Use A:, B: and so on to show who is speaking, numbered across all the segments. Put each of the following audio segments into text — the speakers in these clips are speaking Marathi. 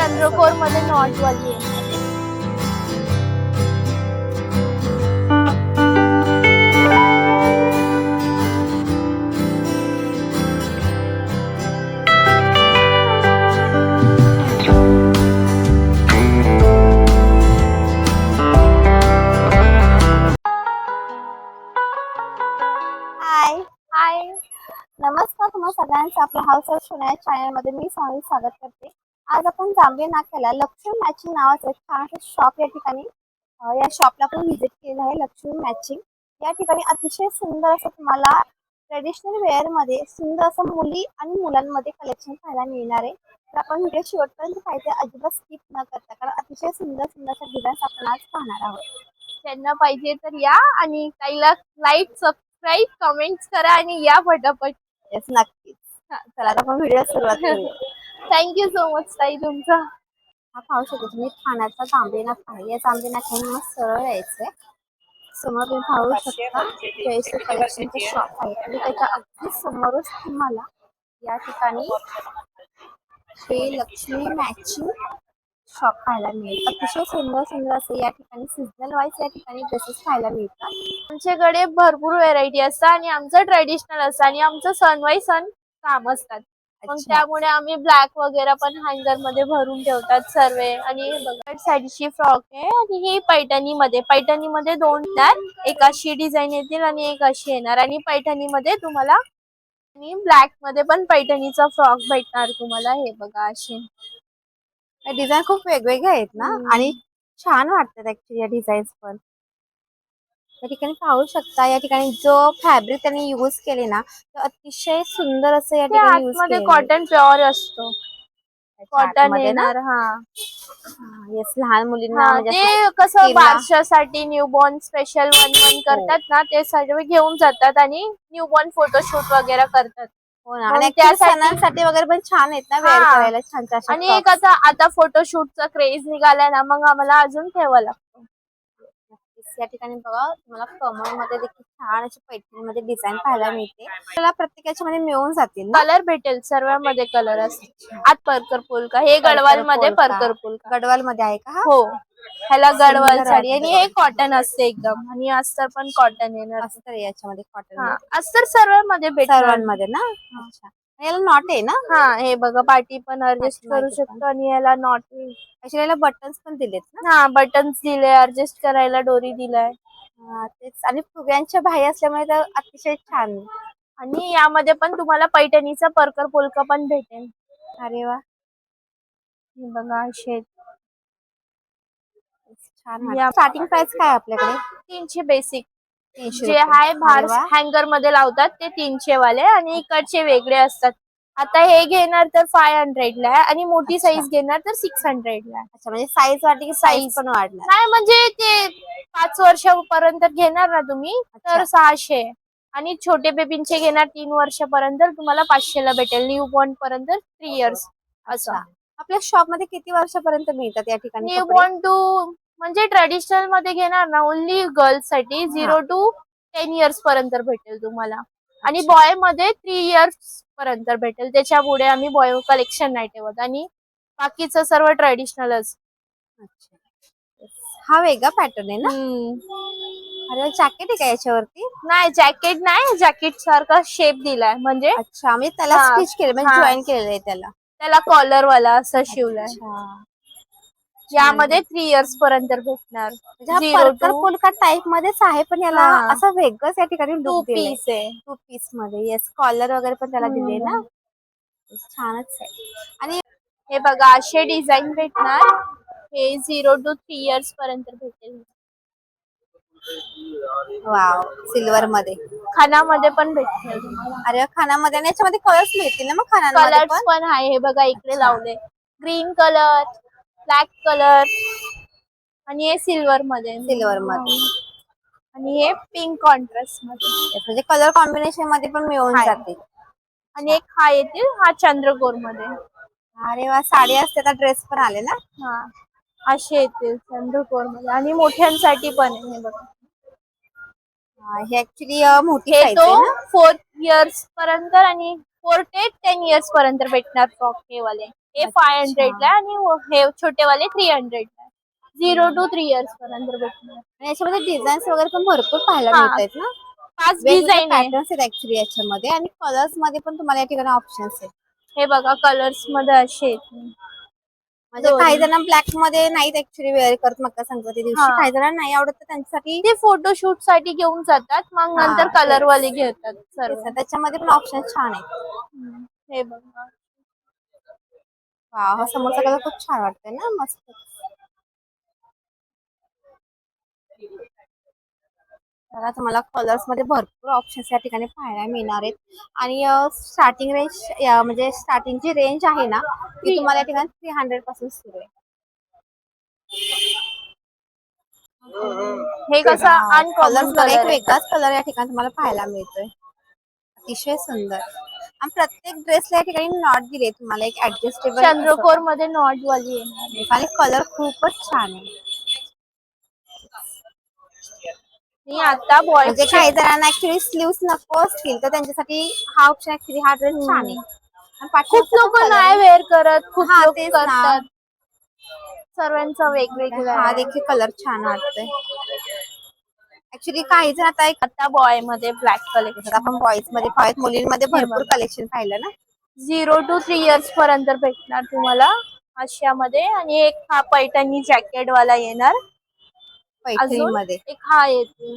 A: चंद्रकोर मध्ये नॉट वाली आहे. हाय,
B: नमस्कार तुम्हा सगळ्यांचं आपल्या हाऊस ऑफ सोना चॅनल मध्ये मी स्वागत करते. आज आपण जांभे नाक्याला लक्ष्मी मॅचिंग नावाचं छान शॉप या ठिकाणी या शॉपला आपण व्हिजिट केलं आहे. लक्ष्मी मॅचिंग या ठिकाणी अतिशय सुंदर असं तुम्हाला ट्रेडिशनल वेअर मध्ये सुंदर असं मुली आणि मुलांमध्ये कलेक्शन पाहायला मिळणार आहे. तर आपण व्हिडिओ शेवटपर्यंत पाहिजे, अजिबात स्किप न करता, कारण अतिशय सुंदर सुंदर डिझाईन्स आपण आज पाहणार आहोत.
A: त्यांना पाहिजे तर या आणि ताईला लाईक सबस्क्राईब कमेंट्स करा आणि या फटाफट.
B: येस, नक्कीच. चला आता आपण व्हिडिओ सुरुवात करूया.
A: थँक्यू सो मच ताई तुमचा.
B: हा पाहू शकतो तुम्ही ठाण्याचा जांभे नाका आहे. या जांभे नाक्याने सरळ यायचंय. समोर तुम्ही पाहू शकता जयश्री कलेक्शनचं शॉप आहे आणि त्याच्या अगदी समोरच तुम्हाला या ठिकाणी हे लक्ष्मी मॅचिंग शॉप पाहायला मिळेल. अतिशय सुंदर सुंदर असे या ठिकाणी सीझनल वाईज या ठिकाणी ड्रेसेस पाहायला मिळतात.
A: आमच्याकडे भरपूर व्हेरायटी असतात आणि आमचं ट्रेडिशनल असतं आणि आमचं सण वाई सण काम असतात. मग त्यामुळे आम्ही ब्लॅक वगैरे पण हँगर मध्ये भरून ठेवतात सर्व. आणि बघा साडीची फ्रॉक आहे आणि ही पैठणी मध्ये दोन येणार, एक अशी डिझाईन येतील आणि एक अशी येणार. आणि पैठणी मध्ये तुम्हाला आणि ब्लॅक मध्ये पण पैठणीचा फ्रॉक भेटणार तुम्हाला. हे बघा असे
B: डिझाईन खूप वेगवेगळे आहेत ना आणि छान वाटतात ऍक्च्युली या डिझाईन्स पण. या ठिकाणी पाहू शकता या ठिकाणी जो फॅब्रिक त्यांनी यूज केले ना, तर अतिशय सुंदर असं या ठिकाणी यूज
A: आतमध्ये
B: केले.
A: कॉटन प्युअर असतो, कॉटन
B: मध्ये ना.
A: येणार. हा
B: येस, लहान मुलींना
A: हा,
B: म्हणजे
A: ते कसं बारशासाठी न्यूबॉर्न स्पेशल 1-1 करतात ना, ते सर्व घेऊन जातात आणि न्यूबॉर्न फोटोशूट वगैरे करतात.
B: हो ना, आणि
A: मग
B: ऍक्च्युली
A: त्यासाठी
B: सणांसाठी वगैरे पण छान आहेत ना वेअर
A: हा,
B: करायला छान छान
A: आणि एक
B: फ्रॉक्स.
A: आता फोटोशूटचा क्रेज निघालाय ना, मग आम्हाला अजून ठेवावं लागतं.
B: या ठिकाणी बघा तुम्हाला कमळ मध्ये देखील छान अशी पैठणीमध्ये डिझाईन पाहायला मिळते. आपल्याला प्रत्येकाच्या मध्ये मिळून जातील ना.
A: कलर भेटेल, सर्वांमध्ये कलर असते. आत परकर पोलका, हे गडवाल मध्ये परकर पोलका.
B: गडवाल मध्ये आहे का?
A: हो, ह्याला गडवाल
B: सुंदर
A: साडी
B: वाटतं.
A: आणि हे कॉटन असते एकदम, आणि अस्तर पण कॉटन येणार.
B: अस्तर याच्यामध्ये कॉटन
A: हा,
B: मध्ये
A: अस्तर सर्वांमध्ये भेटणार.
B: सर्वांमध्ये ना. अच्छा, याला नॉट आहे ना.
A: हा, हे बघा पाठी पण ऍडजस्ट करू शकतो आणि याला नॉट.
B: ऍक्च्युली याला बटन्स पण दिलेत ना.
A: हा, बटन्स दिले, ऍडजस्ट करायला डोरी दिलाय.
B: तेच, आणि फुग्यांच्या बाही असल्यामुळे तर अतिशय छान.
A: आणि यामध्ये पण तुम्हाला पैठणीचा परकर पोलका पण भेटेल.
B: अरे वा,
A: हे बघा असे
B: छान. स्टार्टिंग प्राइस काय आपल्याकडे?
A: 300 बेसिक.
B: 300
A: जे
B: रुपये.
A: हाय
B: अरे
A: बाहेर
B: वा.
A: हँगर मध्ये लावतात ते 300 वाले, आणि इकडचे वेगळे असतात. आता हे घेणार तर 500 ला आहे, आणि मोठी साईज घेणार तर 600 ला आहे.
B: अच्छा, म्हणजे साईज वाढली की साईज पण वाढणार.
A: नाही, म्हणजे ते 5 वर्षापर्यंत घेणार ना तुम्ही तर 600, आणि छोटे बेबींचे घेणार 3 वर्षापर्यंत तुम्हाला 500 ला भेटेल. न्यू बॉर्न पर्यंत 3 इयर्स असं.
B: आपल्या शॉप मध्ये किती वर्षापर्यंत मिळतात या ठिकाणी
A: न्यू
B: कपडे?
A: बॉर्न टू, म्हणजे ट्रेडिशनल मध्ये घेणार ना ओनली गर्ल्स साठी 0 to 10 इयर्स पर्यंत भेटेल तुम्हाला. आणि बॉय मध्ये 3 इयर्स पर्यंत भेटेल. त्याच्या पुढे आम्ही बॉय कलेक्शन नाही ठेवत, आणि बाकीचं सर्व ट्रेडिशनलच.
B: हा वेगळा पॅटर्न आहे ना. अरे, जॅकेट आहे का याच्यावरती?
A: नाही, जॅकेट नाही, जॅकेट सारखा शेप दिलाय. म्हणजे
B: अच्छा, म्हणजे त्याला स्टिच केलं, म्हणजे जॉईन केलेलं आहे
A: त्याला कॉलर वाला असं शिवलाय. यामध्ये 3 इयर्स पर्यंत भेटणार.
B: परकर पोलका टाइप मध्येच आहे, पण याला असं वेगळंच या ठिकाणी लुक दिलाय. 2 पीस मध्ये. येस, कॉलर वगैरे पण त्याला दिले ना. छानच आहे. आणि
A: हे बघा असे डिझाईन भेटणार. हे 0 to 3 इयर्स पर्यंत भेटेल.
B: वाव, सिल्वर मध्ये.
A: खानामध्ये पण भेटेल.
B: अरे, खानामध्ये, आणि याच्यामध्ये कलर्स मिळतील ना मग खानामध्ये
A: कलर्स पण आहे. हे बघा इकडे लावले, ग्रीन कलर, ब्लॅक कलर, आणि हे सिल्वर मध्ये, आणि हे पिंक कॉन्ट्रास्ट मध्ये.
B: म्हणजे कलर कॉम्बिनेशन मध्ये पण मिळून जाते.
A: आणि एक हा येतील, हा चंद्रकोर मध्ये.
B: अरे वा, साडी असते तर ड्रेस पण आले ना.
A: हा, असे येतील चंद्रकोर मध्ये, आणि मोठ्यांसाठी पण आहे. हे बघा,
B: हे ऍक्च्युली मोठी
A: हे
B: साईज
A: तो
B: आहे ना.
A: 4 इयर्स पर्यंत आणि 4 ते 10 इयर्स पर्यंत भेटणार फ्रॉक हे वाले. हे 500 ला आणि हे छोटेवाले 300 ला. 0 to 3 इयर्स पर्यंत भेटणार.
B: आणि याच्यामध्ये डिझाईन्स वगैरे पण भरपूर पाहायला
A: हा.
B: मिळत आहेत ना.
A: 5
B: वेगवेगळे
A: डिझाईन आहे.
B: पॅटर्न्स आहेत ऍक्च्युली याच्यामध्ये आणि कलर्स मध्ये पण तुम्हाला या ठिकाणी ऑप्शन्स आहेत.
A: हे बघा कलर्स मध्ये असे आहेत.
B: म्हणजे काही जण ब्लॅक मध्ये नाहीत ऍक्च्युली वेअर करत मकर संक्रांती दिवशी. काही जण नाही आवडत तर त्यांच्यासाठी
A: ते फोटोशूट साठी घेऊन जातात, मग नंतर कलर वाले घेतात सर्व.
B: त्याच्यामध्ये पण ऑप्शन छान आहे.
A: हे बघा.
B: हा समोरचा कलर खूप छान वाटतंय ना, मस्त. बघा तुम्हाला कलर्स मध्ये भरपूर ऑप्शन्स या ठिकाणी पाहायला मिळणार आहेत. आणि स्टार्टिंग रेंज म्हणजे स्टार्टिंगची रेंज आहे ना ती तुम्हाला या ठिकाणी 300 पासून सुरू आहे.
A: हे कसा अनकॉमन
B: कलर एक
A: कलर आहे.
B: वेगळाच कलर या ठिकाणी तुम्हाला पाहायला मिळतोय. अतिशय सुंदर. आणि प्रत्येक ड्रेसला या ठिकाणी नॉट दिले तुम्हाला एक ऍडजस्टेबल.
A: चंद्रकोर मध्ये नॉट वाली येणार.
B: आणि कलर खूपच छान आहे.
A: मी आता
B: म्हणजे काही जणांना ऍक्च्युली स्लीव्स नको असतील तर त्यांच्यासाठी हा ऑप्शन ऍक्च्युली हा ड्रेस छान आहे.
A: खूप लोक नाही वेअर करत, खूप लोक
B: तेच ना.
A: करतात. सर्वांचा वेगवेगळा
B: हा
A: आहे.
B: देखील कलर छान वाटतोय. ऍक्च्युली काही जण
A: आता बॉय मध्ये ब्लॅक
B: आता
A: कलेक्शन.
B: आपण बॉईज मध्ये पाहत, मुलींमध्ये भरपूर कलेक्शन पाहिलं ना.
A: 0 to 3 इयर्स पर्यंत भेटणार तुम्हाला अशामध्ये. आणि एक हा पैठणी जॅकेट वाला येणार.
B: पैठणी
A: अजून
B: मध्ये
A: एक हा येते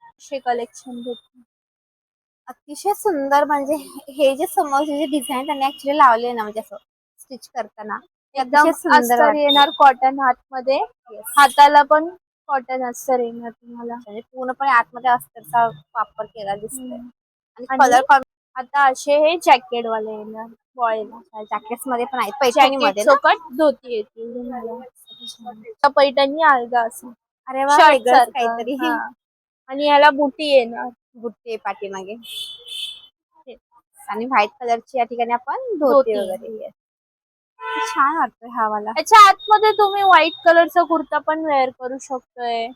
A: असे कलेक्शन भेटणार.
B: अतिशय सुंदर. म्हणजे हे जे समोरचे जे डिझाईन त्यांनी ऍक्च्युली लावले ना, म्हणजे असं स्टिच करताना
A: एकदम
B: अतिशय सुंदर
A: अस्तर
B: वाटते.
A: येणार कॉटन हातमध्ये. हाताला पण कॉटन अस्तर येणार तुम्हाला.
B: म्हणजे पूर्णपणे आतमध्ये अस्तरचा वापर केला दिसतोय. आणि
A: आणि
B: कलर
A: आता असे हे जॅकेट वाले येणार बॉयला.
B: जॅकेट्स मध्ये पण आहेत पैठणी
A: जॅकेट
B: मध्ये ना.
A: सोबत धोती येतील तुम्हाला. पैठणी अलगा असं
B: अरे वा,
A: शर्ट
B: वेगळंच
A: सारखं.
B: काहीतरी.
A: हा. आणि याला बुटी येणार.
B: बुट्टी पाठीमागे आणि व्हाईट कलरची या ठिकाणी आपण धोती वगैरे. छान वाटतोय हा वाला.
A: याच्या आतमध्ये तुम्ही व्हाईट कलरचा कुर्ता पण वेअर करू शकतोय.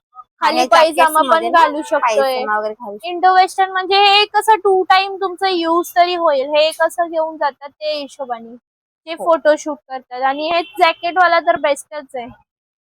A: खाली
B: ह्या जॅकेट्स
A: पायजामा
B: मध्ये
A: पण
B: ना
A: घालू शकतोय.
B: पायजामा वगैरे घालू शकतो.
A: इंडो वेस्टर्न म्हणजे हे कसं 2 टाइम तुमचं यूज तरी होईल. हे कसं घेऊन जातात ते हिशोबाने ते फोटोशूट करतात. आणि हे जॅकेट वाला तर बेस्टच आहे.